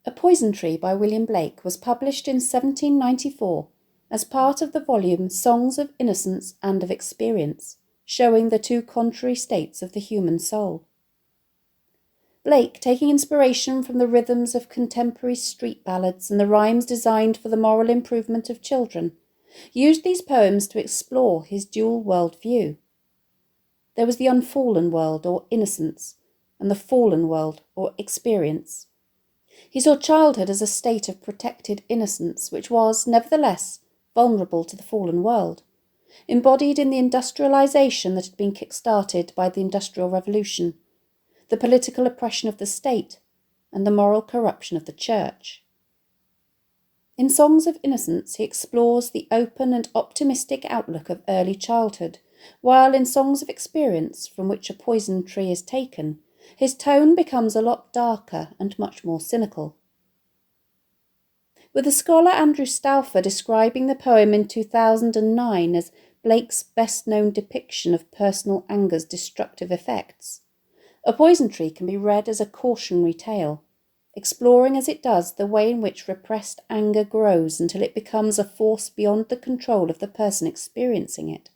A Poison Tree by William Blake was published in 1794 as part of the volume Songs of Innocence and of Experience, showing the two contrary states of the human soul. Blake, taking inspiration from the rhythms of contemporary street ballads and the rhymes designed for the moral improvement of children, used these poems to explore his dual world-view. There was the unfallen world, or innocence, and the fallen world, or experience. He saw childhood as a state of protected innocence, which was, nevertheless, vulnerable to the fallen world, embodied in the industrialisation that had been kick-started by the Industrial Revolution, the political oppression of the state, and the moral corruption of the church. In Songs of Innocence, he explores the open and optimistic outlook of early childhood, while in Songs of Experience, from which A Poison Tree is taken, his tone becomes a lot darker and much more cynical. With the scholar Andrew Stauffer describing the poem in 2009 as Blake's best-known depiction of personal anger's destructive effects, A Poison Tree can be read as a cautionary tale, exploring as it does the way in which repressed anger grows until it becomes a force beyond the control of the person experiencing it.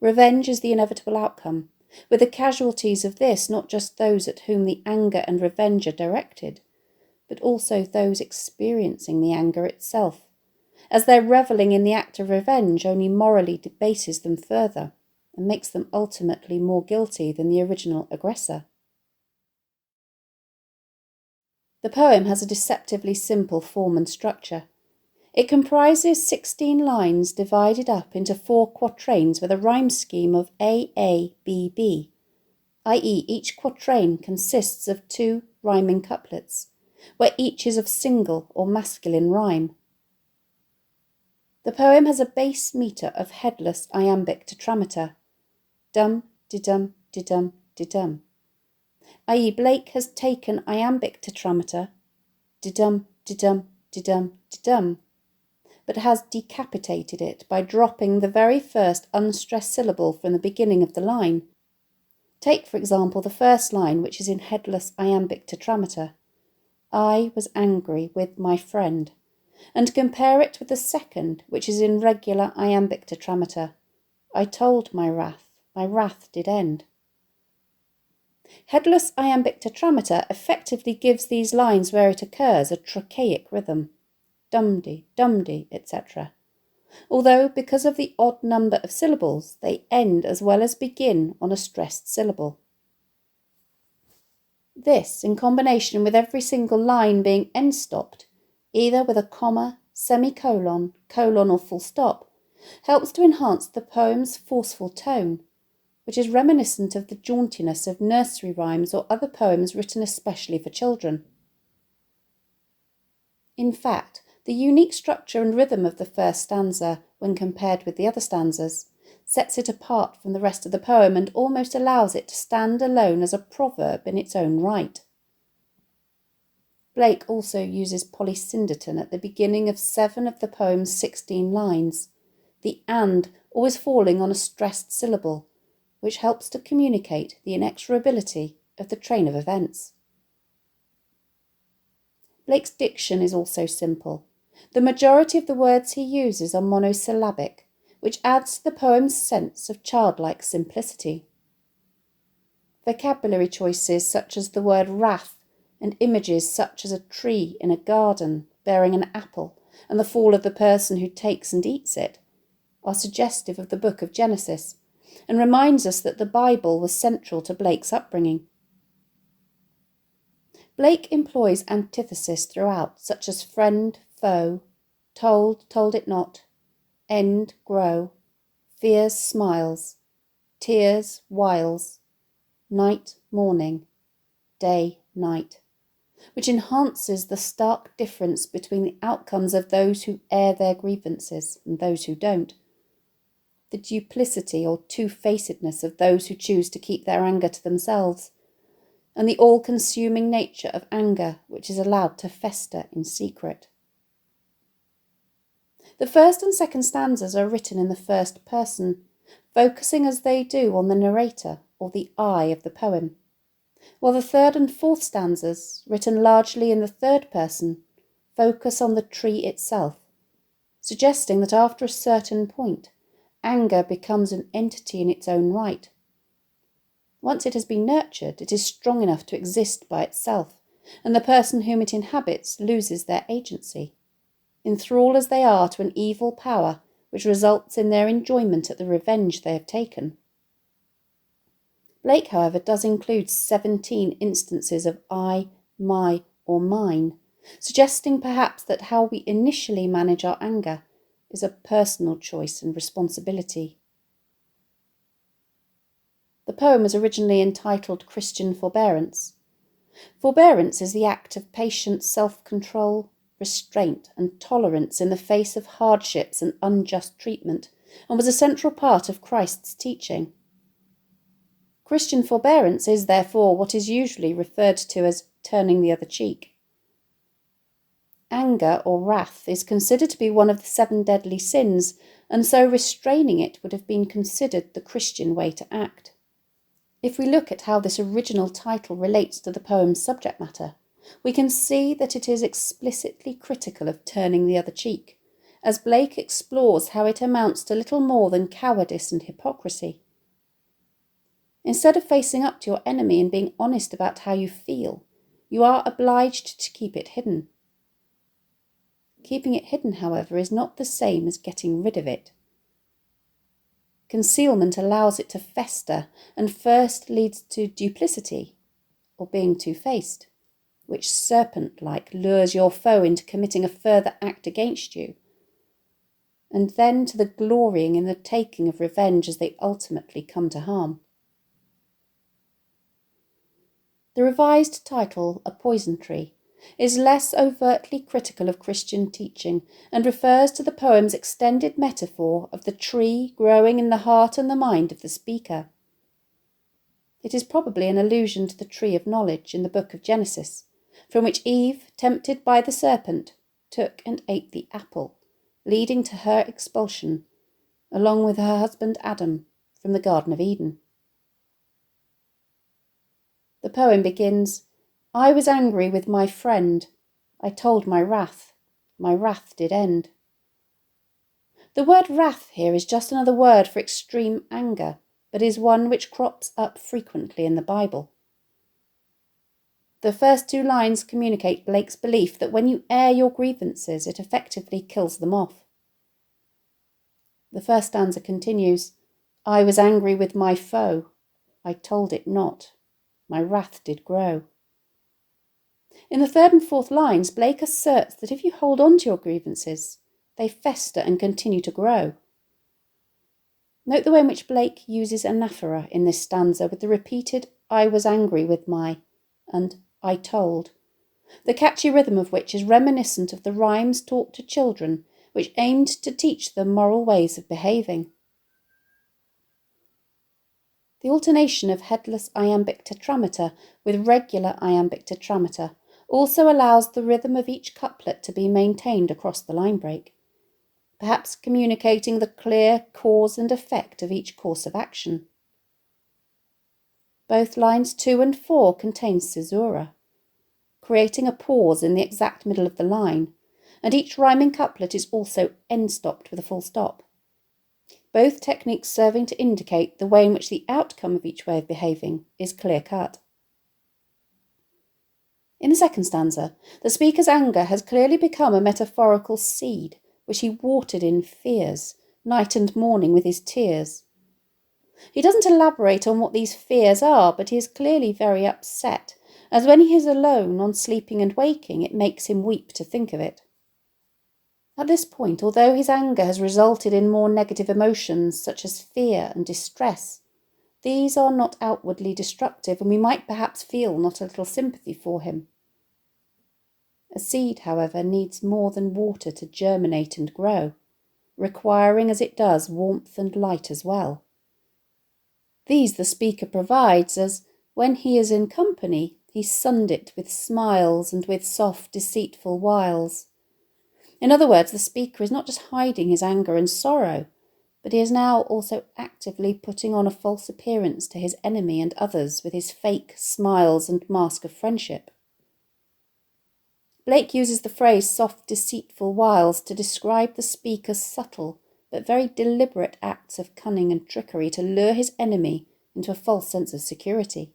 Revenge is the inevitable outcome, with the casualties of this not just those at whom the anger and revenge are directed, but also those experiencing the anger itself, as their revelling in the act of revenge only morally debases them further and makes them ultimately more guilty than the original aggressor. The poem has a deceptively simple form and structure. It comprises 16 lines divided up into 4 quatrains with a rhyme scheme of A-A-B-B, i.e. each quatrain consists of 2 rhyming couplets, where each is of single or masculine rhyme. The poem has a base metre of headless iambic tetrameter, dum-de-dum-de-dum-de-dum, i.e. Blake has taken iambic tetrameter, de-dum-de-dum-de-dum-de-dum, but has decapitated it by dropping the very first unstressed syllable from the beginning of the line. Take, for example, the first line, which is in headless iambic tetrameter, I was angry with my friend, and compare it with the second, which is in regular iambic tetrameter, I told my wrath did end. Headless iambic tetrameter effectively gives these lines where it occurs a trochaic rhythm, dum-de, dum-de, etc., although because of the odd number of syllables, they end as well as begin on a stressed syllable. This, in combination with every single line being end-stopped, either with a comma, semicolon, colon or full stop, helps to enhance the poem's forceful tone, which is reminiscent of the jauntiness of nursery rhymes or other poems written especially for children. In fact, the unique structure and rhythm of the first stanza, when compared with the other stanzas, sets it apart from the rest of the poem and almost allows it to stand alone as a proverb in its own right. Blake also uses polysyndeton at the beginning of 7 of the poem's 16 lines, the and always falling on a stressed syllable, which helps to communicate the inexorability of the train of events. Blake's diction is also simple. The majority of the words he uses are monosyllabic, which adds to the poem's sense of childlike simplicity. Vocabulary choices such as the word wrath and images such as a tree in a garden bearing an apple and the fall of the person who takes and eats it are suggestive of the book of Genesis and reminds us that the Bible was central to Blake's upbringing. Blake employs antithesis throughout, such as friend, foe, told, told it not, end, grow, fears, smiles, tears, wiles, night, morning, day, night, which enhances the stark difference between the outcomes of those who air their grievances and those who don't, the duplicity or two-facedness of those who choose to keep their anger to themselves, and the all-consuming nature of anger which is allowed to fester in secret. The first and second stanzas are written in the first person, focusing as they do on the narrator or the I of the poem, while the third and fourth stanzas, written largely in the third person, focus on the tree itself, suggesting that after a certain point, anger becomes an entity in its own right. Once it has been nurtured, it is strong enough to exist by itself, and the person whom it inhabits loses their agency, enthralled as they are to an evil power which results in their enjoyment at the revenge they have taken. Blake, however, does include 17 instances of I, my, or mine, suggesting perhaps that how we initially manage our anger is a personal choice and responsibility. The poem was originally entitled Christian Forbearance. Forbearance is the act of patient self-control, restraint and tolerance in the face of hardships and unjust treatment, and was a central part of Christ's teaching. Christian forbearance is, therefore, what is usually referred to as turning the other cheek. Anger or wrath is considered to be one of the 7 deadly sins, and so restraining it would have been considered the Christian way to act. If we look at how this original title relates to the poem's subject matter, we can see that it is explicitly critical of turning the other cheek, as Blake explores how it amounts to little more than cowardice and hypocrisy. Instead of facing up to your enemy and being honest about how you feel, you are obliged to keep it hidden. Keeping it hidden, however, is not the same as getting rid of it. Concealment allows it to fester and first leads to duplicity, or being two-faced, which serpent-like lures your foe into committing a further act against you, and then to the glorying in the taking of revenge as they ultimately come to harm. The revised title, A Poison Tree, is less overtly critical of Christian teaching and refers to the poem's extended metaphor of the tree growing in the heart and the mind of the speaker. It is probably an allusion to the tree of knowledge in the book of Genesis, from which Eve, tempted by the serpent, took and ate the apple, leading to her expulsion, along with her husband Adam, from the Garden of Eden. The poem begins, I was angry with my friend. I told my wrath did end. The word wrath here is just another word for extreme anger, but is one which crops up frequently in the Bible. The first 2 lines communicate Blake's belief that when you air your grievances, it effectively kills them off. The first stanza continues, I was angry with my foe. I told it not. My wrath did grow. In the 3rd and 4th lines, Blake asserts that if you hold on to your grievances, they fester and continue to grow. Note the way in which Blake uses anaphora in this stanza with the repeated I was angry with my and I told, the catchy rhythm of which is reminiscent of the rhymes taught to children which aimed to teach them moral ways of behaving. The alternation of headless iambic tetrameter with regular iambic tetrameter also allows the rhythm of each couplet to be maintained across the line break, perhaps communicating the clear cause and effect of each course of action. Both lines 2 and 4 contain caesura, creating a pause in the exact middle of the line, and each rhyming couplet is also end-stopped with a full stop. Both techniques serving to indicate the way in which the outcome of each way of behaving is clear-cut. In the 2nd stanza, the speaker's anger has clearly become a metaphorical seed, which he watered in fears, night and morning with his tears. He doesn't elaborate on what these fears are, but he is clearly very upset, as when he is alone on sleeping and waking, it makes him weep to think of it. At this point, although his anger has resulted in more negative emotions such as fear and distress, these are not outwardly destructive, and we might perhaps feel not a little sympathy for him. A seed, however, needs more than water to germinate and grow, requiring as it does warmth and light as well. These the speaker provides as, when he is in company, he sunned it with smiles and with soft, deceitful wiles. In other words, the speaker is not just hiding his anger and sorrow, but he is now also actively putting on a false appearance to his enemy and others with his fake smiles and mask of friendship. Blake uses the phrase soft, deceitful wiles to describe the speaker's subtle but very deliberate acts of cunning and trickery to lure his enemy into a false sense of security.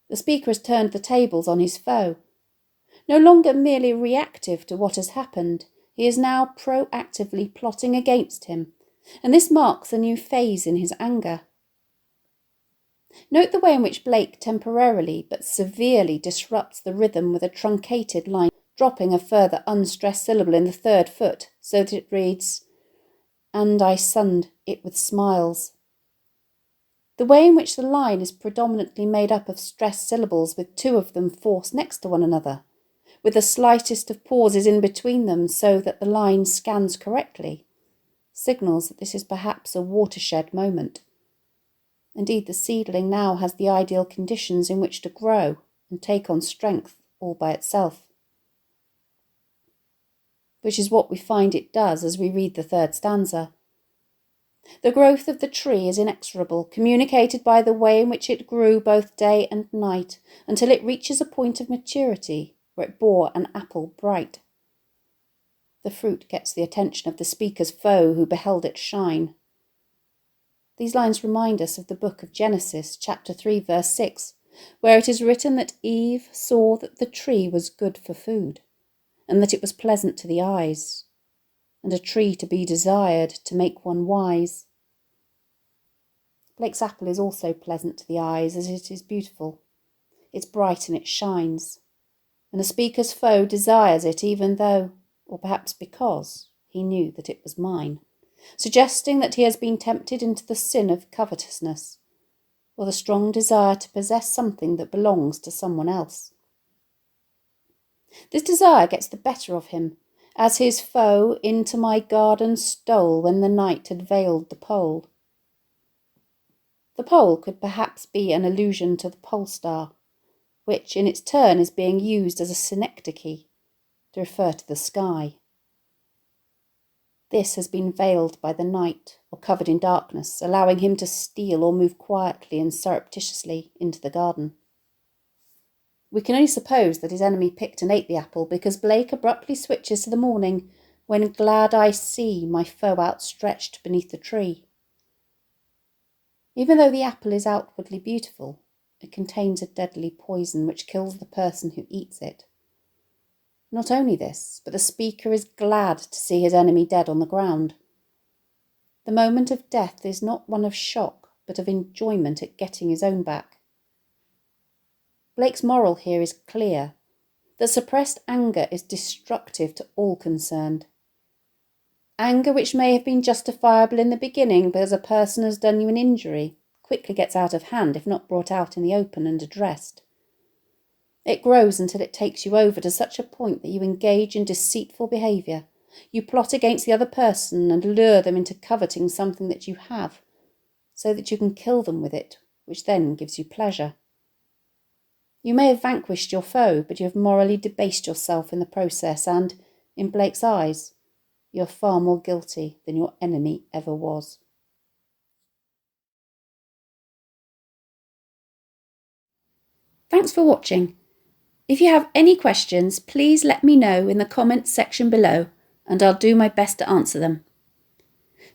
The speaker has turned the tables on his foe. No longer merely reactive to what has happened, he is now proactively plotting against him, and this marks a new phase in his anger. Note the way in which Blake temporarily but severely disrupts the rhythm with a truncated line, dropping a further unstressed syllable in the third foot so that it reads, "And I sunned it with smiles." The way in which the line is predominantly made up of stressed syllables with two of them forced next to one another, with the slightest of pauses in between them so that the line scans correctly, signals that this is perhaps a watershed moment. Indeed, the seedling now has the ideal conditions in which to grow and take on strength all by itself. Which is what we find it does as we read the third stanza. The growth of the tree is inexorable, communicated by the way in which it grew both day and night, until it reaches a point of maturity where it bore an apple bright. The fruit gets the attention of the speaker's foe who beheld it shine. These lines remind us of the book of Genesis, chapter 3, verse 6, where it is written that Eve saw that the tree was good for food, and that it was pleasant to the eyes, and a tree to be desired to make one wise. Blake's apple is also pleasant to the eyes, as it is beautiful. It's bright and it shines, and the speaker's foe desires it even though, or perhaps because, he knew that it was mine, suggesting that he has been tempted into the sin of covetousness, or the strong desire to possess something that belongs to someone else. This desire gets the better of him, as his foe into my garden stole when the night had veiled the pole. The pole could perhaps be an allusion to the pole star, which in its turn is being used as a synecdoche to refer to the sky. This has been veiled by the night or covered in darkness, allowing him to steal or move quietly and surreptitiously into the garden. We can only suppose that his enemy picked and ate the apple because Blake abruptly switches to the morning when glad I see my foe outstretched beneath the tree. Even though the apple is outwardly beautiful, it contains a deadly poison which kills the person who eats it. Not only this, but the speaker is glad to see his enemy dead on the ground. The moment of death is not one of shock, but of enjoyment at getting his own back. Blake's moral here is clear, that suppressed anger is destructive to all concerned. Anger which may have been justifiable in the beginning because a person has done you an injury quickly gets out of hand if not brought out in the open and addressed. It grows until it takes you over to such a point that you engage in deceitful behaviour. You plot against the other person and lure them into coveting something that you have, so that you can kill them with it, which then gives you pleasure. You may have vanquished your foe, but you have morally debased yourself in the process, and, in Blake's eyes, you are far more guilty than your enemy ever was. Thanks for watching. If you have any questions, please let me know in the comments section below, and I'll do my best to answer them.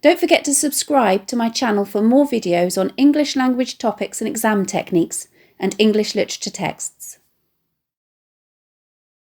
Don't forget to subscribe to my channel for more videos on English language topics and exam techniques, and English literature texts.